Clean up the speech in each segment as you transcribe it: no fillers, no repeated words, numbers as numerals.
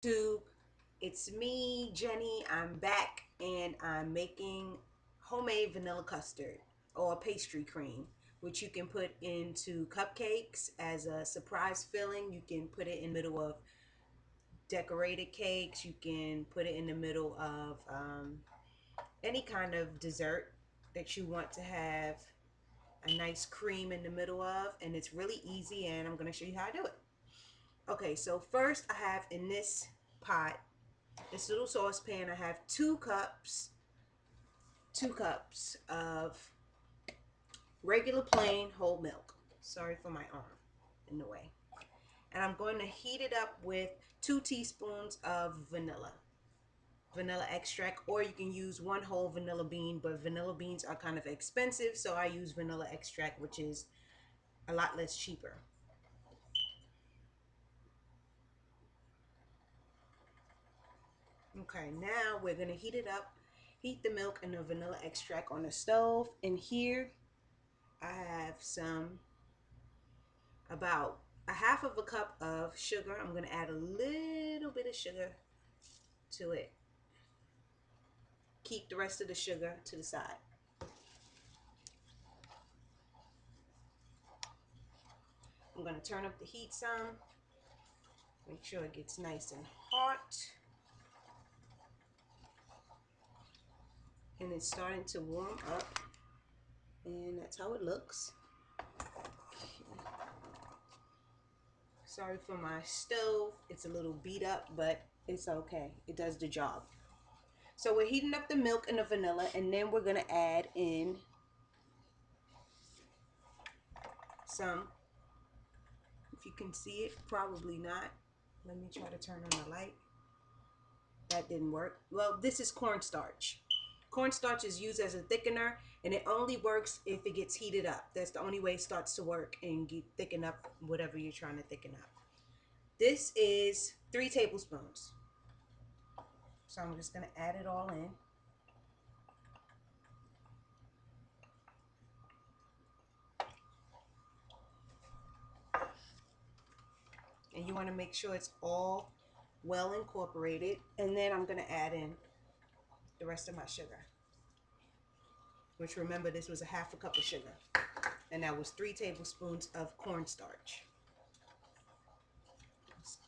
YouTube, it's me, Jenny. I'm back and I'm making homemade vanilla custard or pastry cream, which you can put into cupcakes as a surprise filling. You can put it in the middle of decorated cakes. You can put it in the middle of any kind of dessert that you want to have a nice cream in the middle of, and it's really easy, and I'm going to show you how I do it. Okay, so first I have in this pot, this little saucepan, I have 2 cups of regular plain whole milk. Sorry for my arm in the way. And I'm going to heat it up with 2 teaspoons of vanilla extract, or you can use one whole vanilla bean, but vanilla beans are kind of expensive, so I use vanilla extract, which is a lot less cheaper. Okay, now we're going to heat it up. Heat the milk and the vanilla extract on the stove. And here I have about a half of a cup of sugar. I'm going to add a little bit of sugar to it. Keep the rest of the sugar to the side. I'm going to turn up the heat some. Make sure it gets nice and hot. And it's starting to warm up. And that's how it looks. Sorry for my stove. It's a little beat up, but it's okay. It does the job. So we're heating up the milk and the vanilla, and then we're going to add in some, if you can see it, probably not. Let me try to turn on the light. That didn't work. Well, this is cornstarch. Cornstarch is used as a thickener, and it only works if it gets heated up. That's the only way it starts to work and thicken up whatever you're trying to thicken up. This is 3 tablespoons. So I'm just going to add it all in. And you want to make sure it's all well incorporated. And then I'm going to add in the rest of my sugar, which, remember, this was a half a cup of sugar, and that was 3 tablespoons of cornstarch. Let's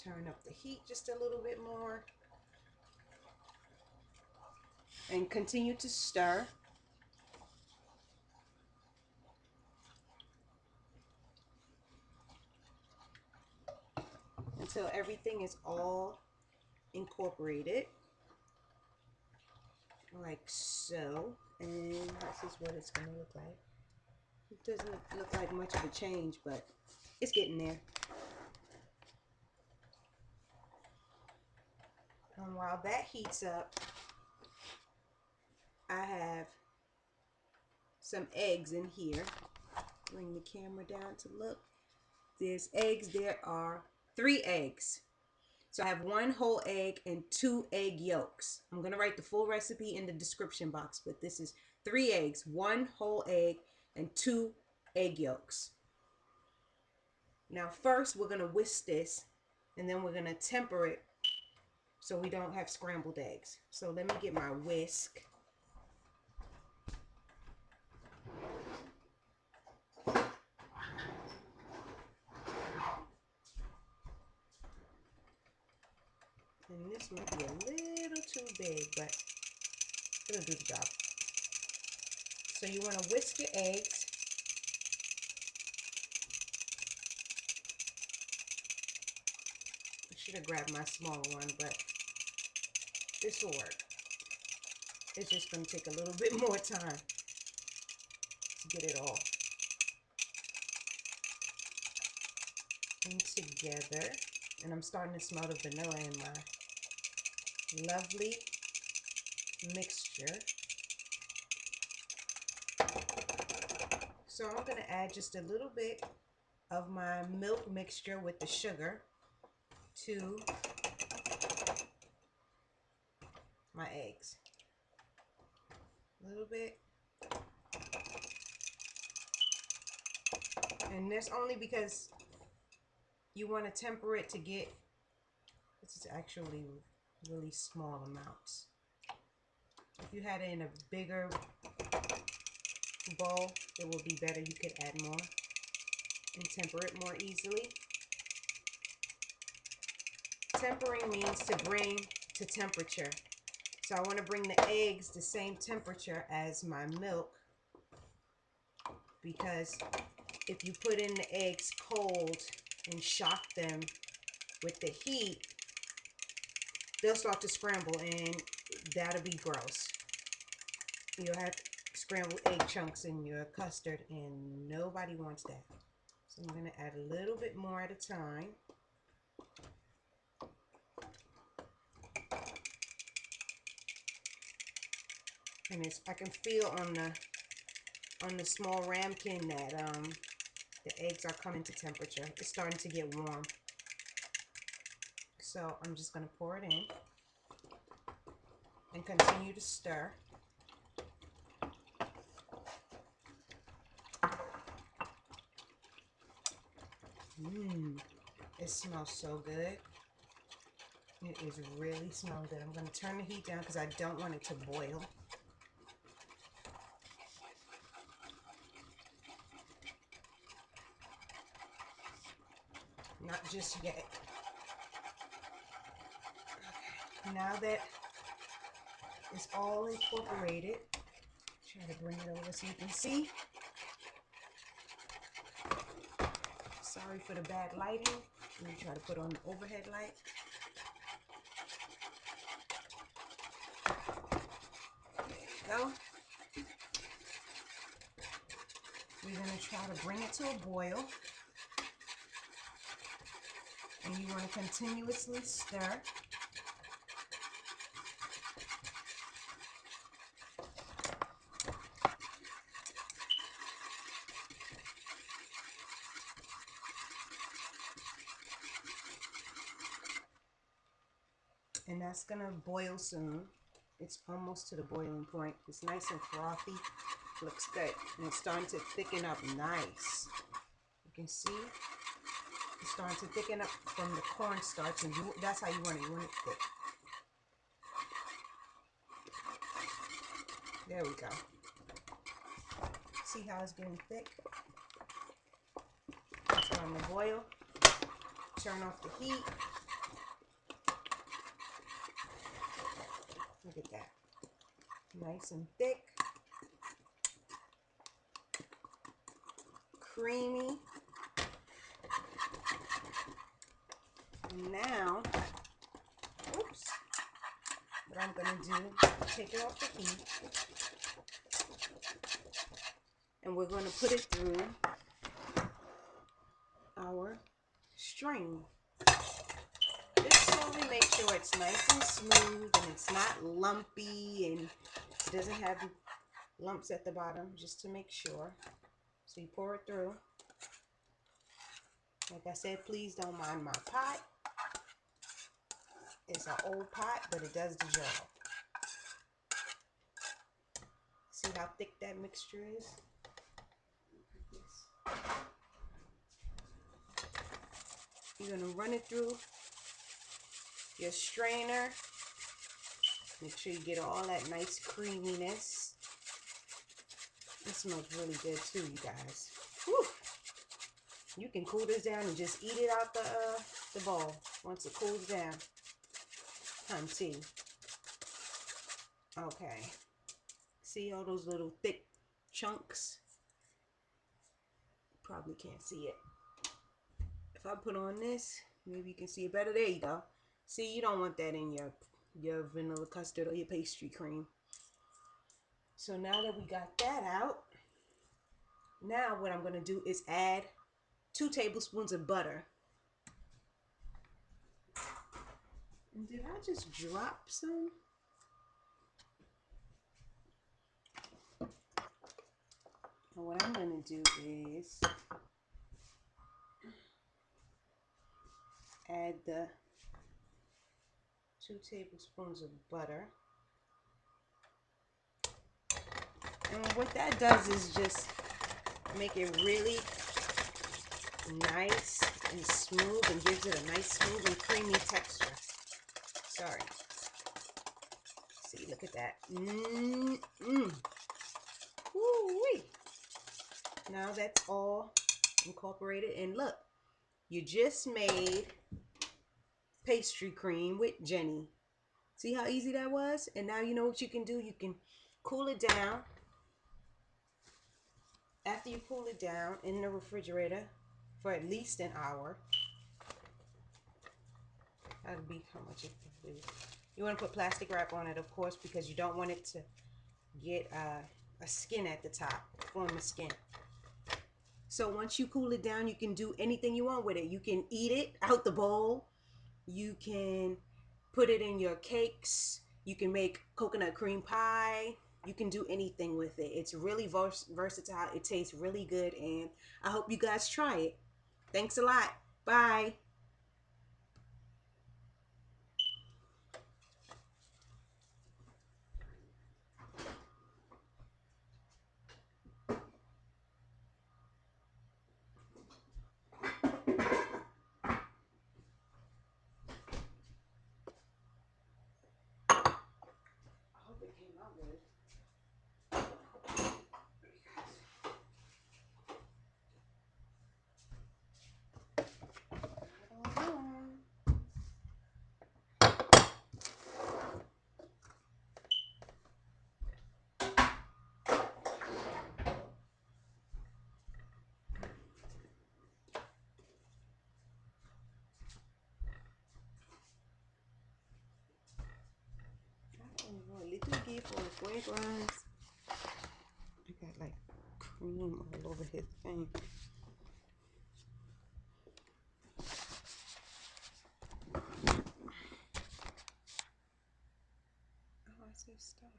turn up the heat just a little bit more and continue to stir. Until everything is all incorporated, like so. And this is what it's going to look like. It doesn't look like much of a change, but it's getting there. And while that heats up, I have some eggs in here. Bring the camera down to look. There's eggs. There are 3 eggs. So I have 1 whole egg and 2 egg yolks. I'm going to write the full recipe in the description box, but this is 3 eggs, 1 whole egg, and 2 egg yolks. Now first we're going to whisk this, and then we're going to temper it so we don't have scrambled eggs. So let me get my whisk. And this might be a little too big, but it'll do the job. So you want to whisk your eggs. I should have grabbed my smaller one, but this will work. It's just going to take a little bit more time to get it all in together. And I'm starting to smell the vanilla in my lovely mixture. So I'm going to add just a little bit of my milk mixture with the sugar to my eggs. A little bit. And that's only because you want to temper it to get This is actually really small amounts. If you had it in a bigger bowl, it will be better. You could add more and temper it more easily. Tempering means to bring to temperature. So I want to bring the eggs the same temperature as my milk, because if you put in the eggs cold and shock them with the heat, they'll start to scramble and that'll be gross. You'll have scrambled egg chunks in your custard and nobody wants that. So I'm going to add a little bit more at a time. And I can feel on the small ramekin that the eggs are coming to temperature. It's starting to get warm. So I'm just going to pour it in and continue to stir. It smells so good. It is really smelling good. I'm going to turn the heat down because I don't want it to boil. Not just yet. Okay. Now that it's all incorporated, try to bring it over so you can see. Sorry for the bad lighting. Let me try to put on the overhead light. There you go. We're going to try to bring it to a boil. And you want to continuously stir. And that's going to boil soon. It's almost to the boiling point. It's nice and frothy. Looks good. And it's starting to thicken up nice. You can see. It's starting to thicken up from the cornstarch, and that's how you want it. You want it thick. There we go. See how it's getting thick? Turn the boil. Turn off the heat. Look at that. Nice and thick. Creamy. Now, oops, what I'm going to do, take it off the heat, and we're going to put it through our strain. Just slowly make sure it's nice and smooth and it's not lumpy and it doesn't have lumps at the bottom, just to make sure. So you pour it through. Like I said, please don't mind my pot. It's an old pot, but it does the job. See how thick that mixture is? You're going to run it through your strainer. Make sure you get all that nice creaminess. It smells really good too, you guys. Whew. You can cool this down and just eat it out the bowl once it cools down. Tea. Okay. See all those little thick chunks? Probably can't see it. If I put on this, maybe you can see it better. There you go. See, you don't want that in your vanilla custard or your pastry cream. So now that we got that out, now what I'm going to do is add 2 tablespoons of butter. And did I just drop some? And what I'm going to do is add the 2 tablespoons of butter. And what that does is just make it really nice and smooth and gives it a nice smooth and creamy texture. Sorry. See, look at that. Woo-wee. Now that's all incorporated. And look, you just made pastry cream with Jenny. See how easy that was? And now you know what you can do. You can cool it down. After you cool it down in the refrigerator for at least an hour. That'll be how much it can do. You want to put plastic wrap on it, of course, because you don't want it to get a skin at the top, form a skin. So once you cool it down, you can do anything you want with it. You can eat it out the bowl. You can put it in your cakes. You can make coconut cream pie. You can do anything with it. It's really versatile. It tastes really good, and I hope you guys try it. Thanks a lot. Bye. I hope it came out good. A little gift for fragrance. I got like cream all over his thing. Oh, I see stuff.